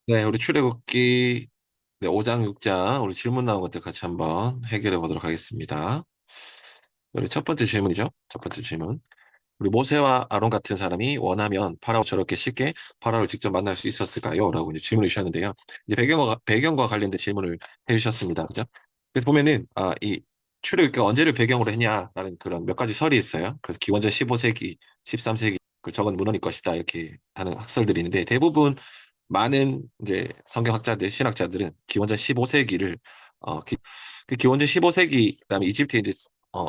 네, 우리 출애굽기 네, 5장 6장 우리 질문 나온 것들 같이 한번 해결해 보도록 하겠습니다. 우리 첫 번째 질문이죠. 첫 번째 질문. 우리 모세와 아론 같은 사람이 원하면 파라오 저렇게 쉽게 파라오를 직접 만날 수 있었을까요? 라고 이제 질문을 주셨는데요. 이제 배경과 관련된 질문을 해주셨습니다. 그죠? 그래서 보면은, 이 출애굽기가 언제를 배경으로 했냐라는 그런 몇 가지 설이 있어요. 그래서 기원전 15세기, 13세기, 그 적은 문헌일 것이다. 이렇게 하는 학설들이 있는데 대부분 많은 이제 성경학자들, 신학자들은 기원전 15세기를 그 기원전 15세기 그다음에 이집트 이제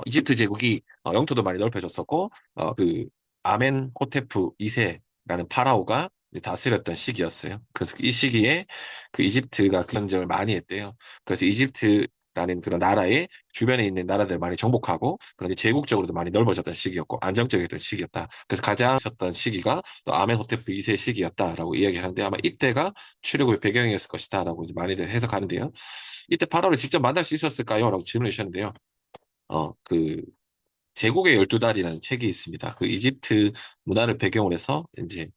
이집트 제국이 영토도 많이 넓혀졌었고 그 아멘호테프 2세라는 파라오가 이제 다스렸던 시기였어요. 그래서 이 시기에 그 이집트가 그 전쟁을 많이 했대요. 그래서 이집트라는 그런 나라의 주변에 있는 나라들 많이 정복하고 그런 이제 제국적으로도 많이 넓어졌던 시기였고 안정적이었던 시기였다. 그래서 가장 셨던 시기가 또 아멘호테프 2세 시기였다라고 이야기하는데 아마 이때가 출애굽의 배경이었을 것이다라고 이제 많이들 해석하는데요. 이때 파라오를 직접 만날 수 있었을까요? 라고 질문을 주셨는데요. 그 제국의 12달이라는 책이 있습니다. 그 이집트 문화를 배경으로 해서 이제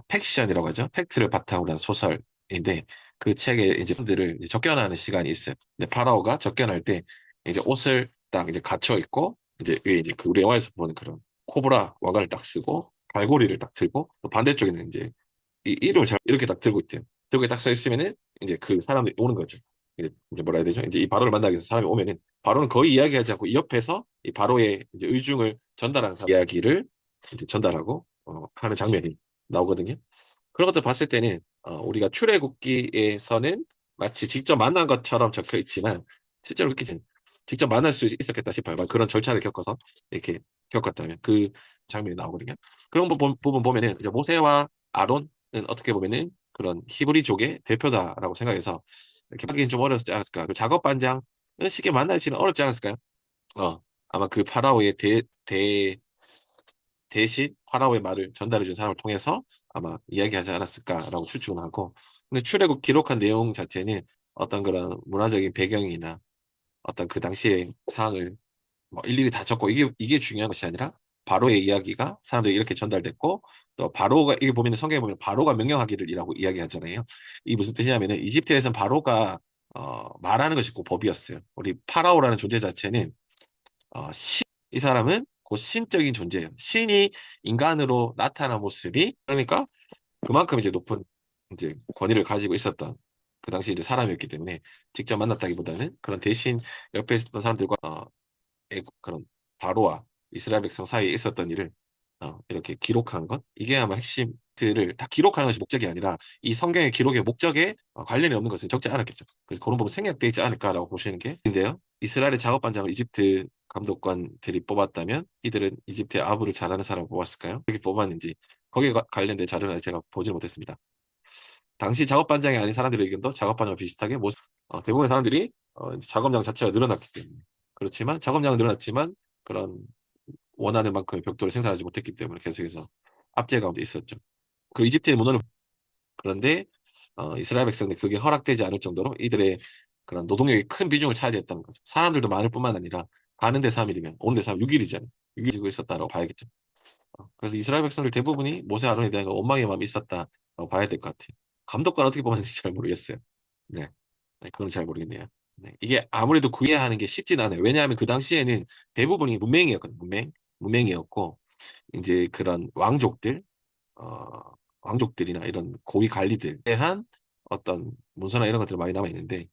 팩션이라고 하죠. 팩트를 바탕으로 한 소설인데 그 책에 이제 분들을 이제 접견하는 시간이 있어요. 근데 파라오가 접견할 때 이제 옷을 딱 이제 갖춰 입고 이제 위에 이제 그 우리 영화에서 보는 그런 코브라 왕관을 딱 쓰고 갈고리를 딱 들고 또 반대쪽에는 이제 이 이름을 잘 이렇게 딱 들고 있대요. 들고 딱 써 있으면은 이제 그 사람이 오는 거죠. 이제 뭐라 해야 되죠? 이제 이 바로를 만나기 위해서 사람이 오면은 바로는 거의 이야기하지 않고 이 옆에서 이 바로의 이제 의중을 전달하는 이야기를 이제 전달하고 하는 장면이 나오거든요. 그런 것들 봤을 때는 우리가 출애굽기에서는 마치 직접 만난 것처럼 적혀 있지만 실제로 그렇게 직접 만날 수 있었겠다 싶어요. 그런 절차를 겪어서 이렇게 겪었다면 그 장면이 나오거든요. 그런 부분 보면은 이제 모세와 아론은 어떻게 보면은 그런 히브리족의 대표다라고 생각해서 이렇게 하기는 좀 어렵지 않았을까. 그 작업 반장은 쉽게 만나기는 어렵지 않았을까요? 아마 그 파라오의 대신 파라오의 말을 전달해 준 사람을 통해서 아마 이야기하지 않았을까라고 추측을 하고 근데 출애굽 기록한 내용 자체는 어떤 그런 문화적인 배경이나 어떤 그 당시의 상황을 뭐 일일이 다 적고 이게 중요한 것이 아니라 바로의 이야기가 사람들이 이렇게 전달됐고 또 바로가 이게 보면은 성경에 보면 바로가 명령하기를이라고 이야기하잖아요. 이게 무슨 뜻이냐면은 이집트에서는 바로가 말하는 것이 꼭 법이었어요. 우리 파라오라는 존재 자체는 이 사람은 곧 신적인 존재예요. 신이 인간으로 나타난 모습이 그러니까 그만큼 이제 높은 이제 권위를 가지고 있었던 그 당시 이제 사람이었기 때문에 직접 만났다기보다는 그런 대신 옆에 있었던 사람들과 그런 바로와 이스라엘 백성 사이에 있었던 일을 이렇게 기록한 것 이게 아마 핵심들을 다 기록하는 것이 목적이 아니라 이 성경의 기록의 목적에 관련이 없는 것은 적지 않았겠죠. 그래서 그런 부분 생략되어 있지 않을까라고 보시는 게 인데요. 이스라엘의 작업 반장을 이집트 감독관들이 뽑았다면 이들은 이집트의 아부를 잘하는 사람을 뽑았을까요? 어떻게 뽑았는지 거기에 관련된 자료는 제가 보지 못했습니다. 당시 작업 반장이 아닌 사람들의 의견도 작업 반장과 비슷하게 대부분의 사람들이 이제 작업량 자체가 늘어났기 때문에 그렇지만 작업량은 늘어났지만 그런 원하는 만큼의 벽돌을 생산하지 못했기 때문에 계속해서 압제 가운데 있었죠. 그리고 이집트의 문화는 그런데 이스라엘 백성들 그게 허락되지 않을 정도로 이들의 그런 노동력이 큰 비중을 차지했다는 거죠. 사람들도 많을 뿐만 아니라 가는 데 3일이면 오는 데 3일 6일이잖아요. 6일 지고 있었다라고 봐야겠죠. 그래서 이스라엘 백성들 대부분이 모세 아론에 대한 원망의 마음이 있었다라고 봐야 될 것 같아요. 감독관 어떻게 뽑았는지 잘 모르겠어요. 네. 네, 그건 잘 모르겠네요. 네. 이게 아무래도 구애하는 게 쉽진 않아요. 왜냐하면 그 당시에는 대부분이 문맹이었거든요. 문맹이었고, 이제 그런 왕족들이나 이런 고위 관리들에 대한 어떤 문서나 이런 것들이 많이 남아있는데,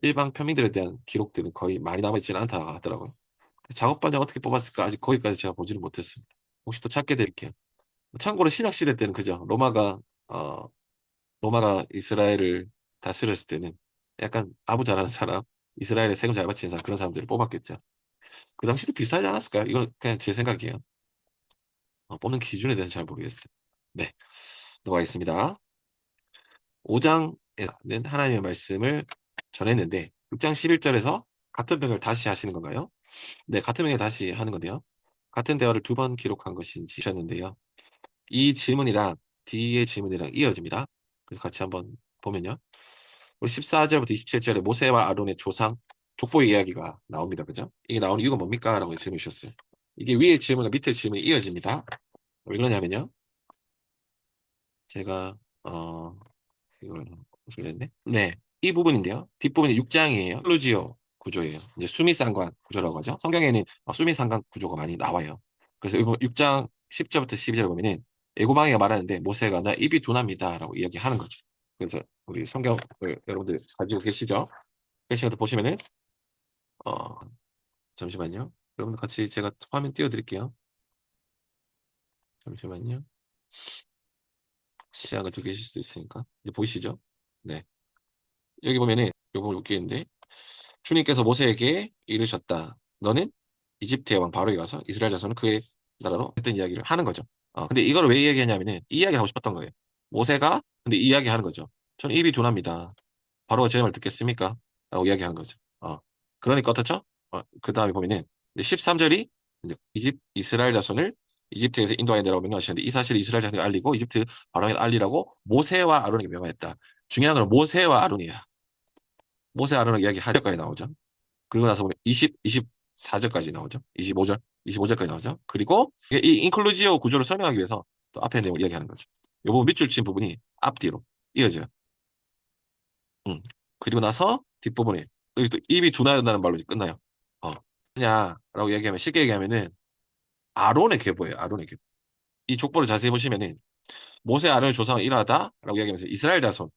일반 평민들에 대한 기록들은 거의 많이 남아있지는 않다 하더라고요. 작업반장 어떻게 뽑았을까? 아직 거기까지 제가 보지는 못했습니다. 혹시 또 찾게 될게요. 참고로 신약시대 때는 그죠. 어, 로마가 이스라엘을 다스렸을 때는 약간 아부 잘하는 사람, 이스라엘에 세금 잘 바치는 사람, 그런 사람들을 뽑았겠죠. 그 당시도 비슷하지 않았을까요? 이건 그냥 제 생각이에요. 뽑는 기준에 대해서 잘 모르겠어요. 네, 넘어가겠습니다. 5장에는 하나님의 말씀을 전했는데 6장 11절에서 같은 병을 다시 하시는 건가요? 네, 같은 병을 다시 하는 건데요. 같은 대화를 두 번 기록한 것인지 하셨는데요. 이 질문이랑 뒤의 질문이랑 이어집니다. 그래서 같이 한번 보면요. 우리 14절부터 27절에 모세와 아론의 조상, 족보의 이야기가 나옵니다. 그죠? 이게 나오는 이유가 뭡니까? 라고 질문 주셨어요. 이게 위의 질문과 밑의 질문이 이어집니다. 왜 그러냐면요. 제가 이걸 틀렸네. 네, 이 부분인데요. 뒷부분이 6장이에요. 클루지오 구조예요. 이제 수미상관 구조라고 하죠. 성경에는 수미상관 구조가 많이 나와요. 그래서 이거 6장 10절부터 12절에 보면은 애고방이가 말하는데 모세가 나 입이 둔합니다라고 이야기하는 거죠. 그래서 우리 성경을 여러분들 가지고 계시죠? 계시면 보시면은 어 잠시만요. 여러분들 같이 제가 화면 띄워드릴게요. 잠시만요. 시야가 적으실 수도 있으니까. 이제 보이시죠? 네. 여기 보면은 요거 웃기는데 주님께서 모세에게 이르셨다. 너는 이집트의 왕 바로에 가서 이스라엘 자손을 그의 나라로 했던 이야기를 하는 거죠. 근데 이걸 왜 이야기하냐면은 이 이야기 하고 싶었던 거예요. 모세가 근데 이 이야기 하는 거죠. 저는 입이 둔합니다. 바로가 제 말 듣겠습니까? 라고 이야기하는 거죠. 그러니까 어떻죠? 그 다음에 보면은 13절이 이제 이스라엘 자손을 이집트에서 인도하여 내라고 명령하시는데 이 사실을 이스라엘 자손에게 알리고 이집트 바로에 알리라고 모세와 아론에게 명하였다. 중요한 건 모세와 아론이야. 모세 아론의 이야기 하절까지 나오죠. 그리고 나서 보면 24절까지 나오죠. 25절까지 나오죠. 그리고 이 인클루지오 구조를 설명하기 위해서 또 앞에 내용을 이야기하는 거죠. 이 부분 밑줄 친 부분이 앞뒤로 이어져요. 음. 그리고 나서 뒷부분에 여기 또 입이 둔하였다는 말로 이제 끝나요. 어. 그냐라고 얘기하면 쉽게 얘기하면은 아론의 계보예요. 아론의 계보. 이 족보를 자세히 보시면은 모세 아론의 조상은 이러하다라고 얘기하면서 이스라엘 자손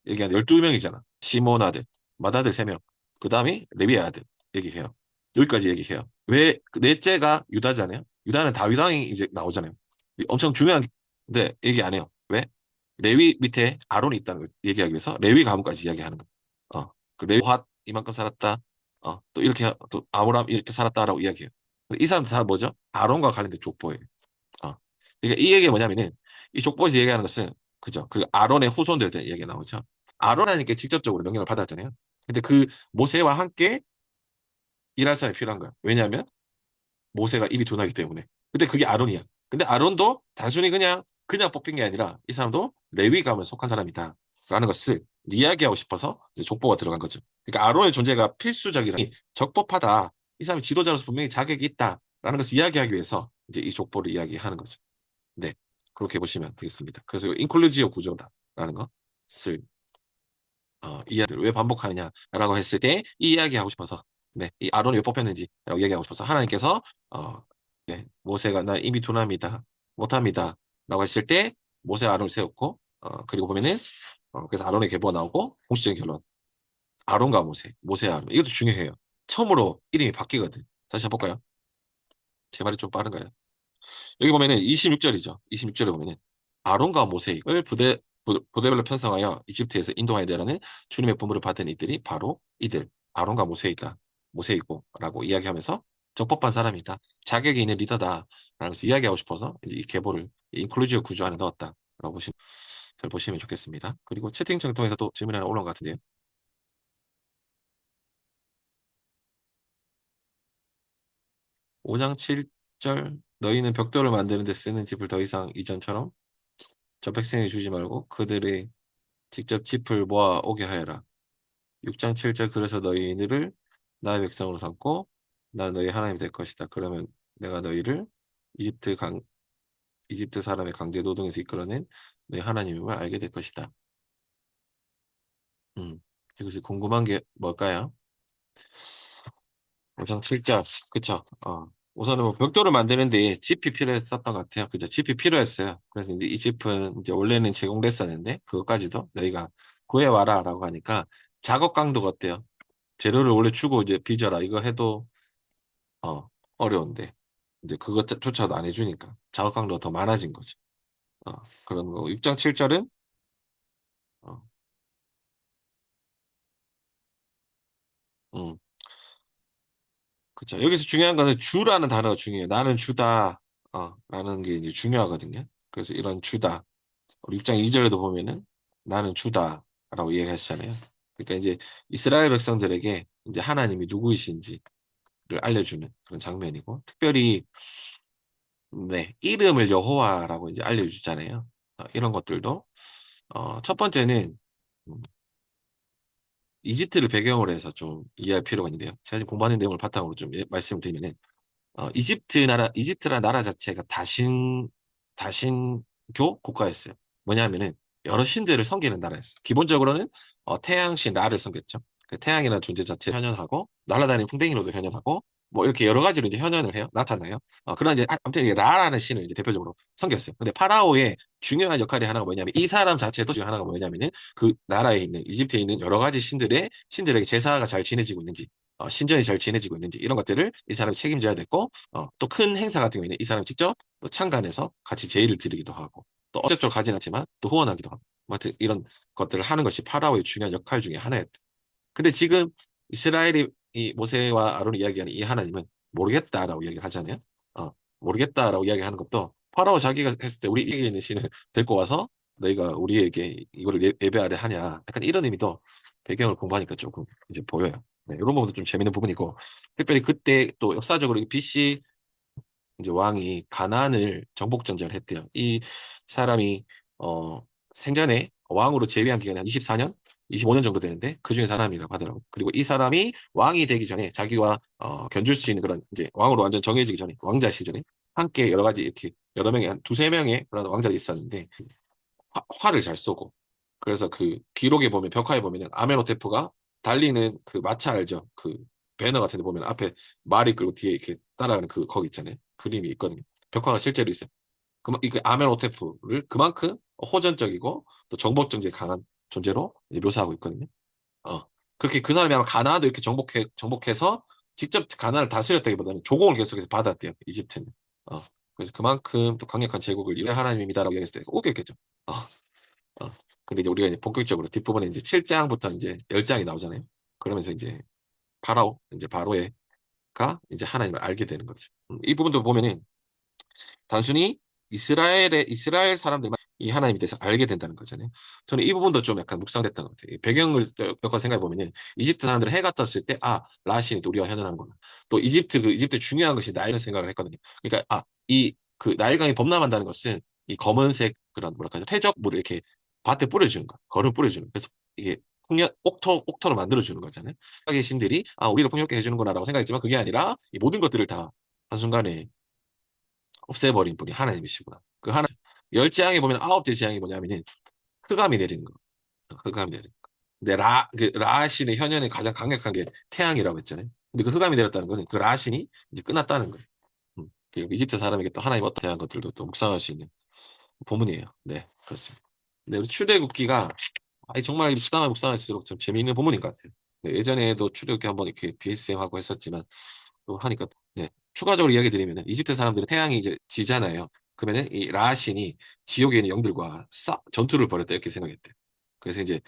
얘기하는 12명이잖아. 시몬 아들, 맏아들 3명. 그 다음에 레위 아들 얘기해요. 여기까지 얘기해요. 왜 넷째가 유다잖아요. 유다는 다윗 왕이 이제 나오잖아요. 엄청 중요한 근데 얘기 안 해요. 왜? 레위 밑에 아론이 있다는 걸 얘기하기 위해서 레위 가문까지 이야기하는 거예요. 그 레위 핫 이만큼 살았다. 또 이렇게 또 아브람 이렇게 살았다라고 이야기해요. 이 사람들 다 뭐죠? 아론과 관련된 족보예요. 그러니까 이 얘기가 뭐냐면은 이 족보에서 얘기하는 것은 그죠? 그 아론의 후손들에 대한 이야기가 나오죠. 아론하니까 직접적으로 명령을 받았잖아요. 근데 그 모세와 함께 일할 사람이 필요한 거야. 왜냐하면 모세가 입이 둔하기 때문에. 근데 그게 아론이야. 근데 아론도 단순히 그냥 뽑힌 게 아니라 이 사람도 레위 가문에 속한 사람이다. 라는 것을 이야기하고 싶어서 이제 족보가 들어간 거죠. 그러니까 아론의 존재가 필수적이라니 적법하다. 이 사람이 지도자로서 분명히 자격이 있다. 라는 것을 이야기하기 위해서 이제 이 족보를 이야기하는 거죠. 네. 그렇게 보시면 되겠습니다. 그래서 인클루지오 구조다라는 것을 이 이야기를 왜 반복하느냐라고 했을 때 이 이야기하고 싶어서 네, 이 아론이 왜 뽑혔는지라고 이야기하고 싶어서 하나님께서 네, 모세가 나 이미 두남이다 못합니다라고 했을 때 모세 아론을 세웠고 그리고 보면은 그래서 아론의 계보가 나오고 공식적인 결론 아론과 모세 아론 이것도 중요해요. 처음으로 이름이 바뀌거든. 다시 한번 볼까요? 제 말이 좀 빠른가요? 여기 보면은 26절이죠. 26절에 보면은 아론과 모세를 부대별로 편성하여 이집트에서 인도하여 내라는 주님의 부름을 받은 이들이 바로 이들 아론과 모세이다. 모세이고라고 이야기하면서 적법한 사람이다. 자격이 있는 리더다라는 것을 이야기하고 싶어서 이제 이 계보를 인클루지브 구조 안에 넣었다라고 잘 보시면 좋겠습니다. 그리고 채팅창 통해서 또 질문이 하나 올라온 것 같은데요. 5장 7절 너희는 벽돌을 만드는 데 쓰는 집을 더 이상 이전처럼 저 백성에게 주지 말고 그들의 직접 짚을 모아 오게 하여라. 6장 7절 그래서 너희를 나의 백성으로 삼고 나는 너희 하나님이 될 것이다. 그러면 내가 너희를 이집트 이집트 사람의 강제 노동에서 이끌어낸 너희 하나님임을 알게 될 것이다. 이것이 궁금한 게 뭘까요? 5장 7절 그쵸? 우선은 뭐 벽돌을 만드는데 짚이 필요했었던 것 같아요. 그죠? 짚이 필요했어요. 그래서 이제 이 짚은 이제 원래는 제공됐었는데 그것까지도 너희가 구해와라라고 하니까 작업 강도가 어때요? 재료를 원래 주고 이제 빚어라 이거 해도 어 어려운데 이제 그것조차도 안 해주니까 작업 강도가 더 많아진 거죠. 어 그런 거 6장 7절은 어, 음 그쵸. 여기서 중요한 거는 주라는 단어가 중요해요. 나는 주다 라는 게 이제 중요하거든요. 그래서 이런 주다 6장 2절에도 보면은 나는 주다라고 얘기하시잖아요. 그러니까 이제 이스라엘 백성들에게 이제 하나님이 누구이신지를 알려주는 그런 장면이고 특별히 네, 이름을 여호와라고 이제 알려주잖아요. 이런 것들도 첫 번째는 음, 이집트를 배경으로 해서 좀 이해할 필요가 있는데요. 제가 지금 공부하는 내용을 바탕으로 좀 말씀을 드리면은 이집트라는 나라 자체가 다신교 국가였어요. 뭐냐면은 여러 신들을 섬기는 나라였어. 기본적으로는 태양신 라를 섬겼죠. 그 태양이라는 존재 자체 현현하고 날아다니는 풍뎅이로도 현현하고 뭐 이렇게 여러 가지로 이제 현현을 해요. 나타나요. 그런 이제 아무튼 이게 라라는 신을 이제 대표적으로 섬겼어요. 근데 파라오의 중요한 역할이 하나가 뭐냐면 이 사람 자체도 중에 하나가 뭐냐면은 그 나라에 있는 이집트에 있는 여러 가지 신들에게 제사가 잘 지내지고 있는지 신전이 잘 지내지고 있는지 이런 것들을 이 사람이 책임져야 됐고 또 큰 행사 같은 경우에는 이 사람이 직접 또 참관해서 같이 제의를 드리기도 하고 또 어적적으로 가진 않지만 또 후원하기도 하고 뭐 하여튼 이런 것들을 하는 것이 파라오의 중요한 역할 중에 하나였다. 근데 지금 이스라엘이 이 모세와 아론이 이야기하는 이 하나님은 모르겠다라고 이야기를 하잖아요. 모르겠다라고 이야기하는 것도 파라오 자기가 했을 때 우리 위에 있는 신을 데리고 와서 너희가 우리에게 이거를 예배하려 하냐. 약간 이런 의미도 배경을 공부하니까 조금 이제 보여요. 네, 이런 부분도 좀 재밌는 부분이고 특별히 그때 또 역사적으로 BC 이제 왕이 가나안을 정복 전쟁을 했대요. 이 사람이 어 생전에 왕으로 재위한 기간이 한 24년, 25년 정도 되는데 그 중에 사람이라고 하더라고. 그리고 이 사람이 왕이 되기 전에 자기와 견줄 수 있는 그런 이제 왕으로 완전 정해지기 전에 왕자 시절에 함께 여러 가지 이렇게 여러 명의 한 두세 명의 그런 왕자들이 있었는데 화를 잘 쏘고 그래서 그 기록에 보면 벽화에 보면은 아메노테프가 달리는 그 마차 알죠? 그 배너 같은 데 보면 앞에 말이 끌고 뒤에 이렇게 따라가는 그 거기 있잖아요. 그림이 있거든요. 벽화가 실제로 있어요. 이 아메노테프를 그만큼 호전적이고 또 정복정지에 강한 존재로 이제 묘사하고 있거든요. 어. 그렇게 그 사람이 아마 가나안도 이렇게 정복해서 직접 가나안을 다스렸다기보다는 조공을 계속해서 받았대요. 이집트는. 어. 그래서 그만큼 또 강력한 제국을 이래 하나님입니다라고 얘기했을 때 오겠겠죠. 어. 어. 근데 이제 우리가 이제 본격적으로 뒷부분에 이제 7장부터 이제 10장이 나오잖아요. 그러면서 이제 이제 바로가 이제 하나님을 알게 되는 거죠. 이 부분도 보면은 단순히 이스라엘 사람들만 이 하나님에 대해서 알게 된다는 거잖아요. 저는 이 부분도 좀 약간 묵상됐던 것 같아요. 이 배경을 몇 생각해 보면은 이집트 사람들은 해가 떴을 때 라신이 우리와 현현하는구나. 또 이집트 중요한 것이 나일을 생각을 했거든요. 그러니까 이 그 나일강이 범람한다는 것은 이 검은색 그런 뭐랄까 퇴적물을 이렇게 밭에 뿌려주는 거, 걸음 뿌려주는 거. 그래서 이게 옥토로 만들어주는 거잖아요. 의 신들이 우리를 풍요롭게 해주는구나라고 생각했지만 그게 아니라 이 모든 것들을 다 한순간에 없애버린 분이 하나님이시구나. 그 하나 열 재앙에 보면 아홉째 재앙이 뭐냐면은 흑암이 내리는 거. 흑암이 내리는 거. 근데 그 라신의 현현에 가장 강력한 게 태양이라고 했잖아요. 근데 그 흑암이 내렸다는 거는 그 라신이 이제 끝났다는 거예요. 그리고 이집트 사람에게 또 하나님 어떤 대한 것들도 또 묵상할 수 있는 본문이에요. 네, 그렇습니다. 네, 우리 출애굽기가 정말 묵상하면 묵상할수록 좀 재미있는 본문인 것 같아요. 네, 예전에도 출애굽기 한번 이렇게 BSM 하고 했었지만 또 하니까 네. 추가적으로 이야기 드리면은 이집트 사람들은 태양이 이제 지잖아요. 그러면은 이 라신이 지옥에 있는 영들과 전투를 벌였다 이렇게 생각했대. 그래서 이제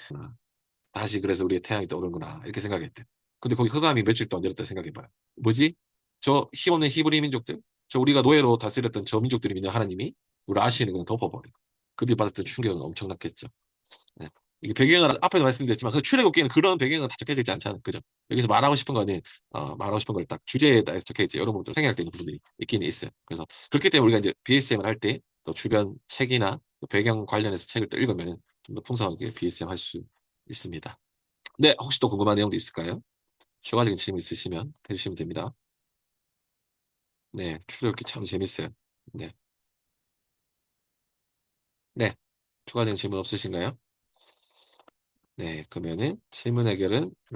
다시 그래서 우리의 태양이 떠오르는구나 이렇게 생각했대. 근데 거기 흑암이 며칠 동안 내렸다 생각해봐요. 뭐지? 저 힘없는 히브리 민족들, 저 우리가 노예로 다스렸던 저 민족들이 믿는 하나님이 우리 라신을 그냥 덮어버리고 그들이 받았던 충격은 엄청났겠죠. 네. 이게 배경은 앞에서 말씀드렸지만 그 출애굽기에는 그런 배경은 다 적혀져 있지 않잖아요. 그죠? 여기서 말하고 싶은 거는 말하고 싶은 걸 딱 주제에 다 적혀 있지 여러 분들 생각할 때 있는 부분들이 있긴 있어요. 그래서 그렇기 때문에 우리가 이제 BSM을 할 때 또 주변 책이나 또 배경 관련해서 책을 또 읽으면 좀 더 풍성하게 BSM 할 수 있습니다. 네, 혹시 또 궁금한 내용도 있을까요? 추가적인 질문 있으시면 해주시면 됩니다. 네, 출애굽기 참 재밌어요. 네, 네, 추가적인 질문 없으신가요? 네, 그러면은 질문 해결은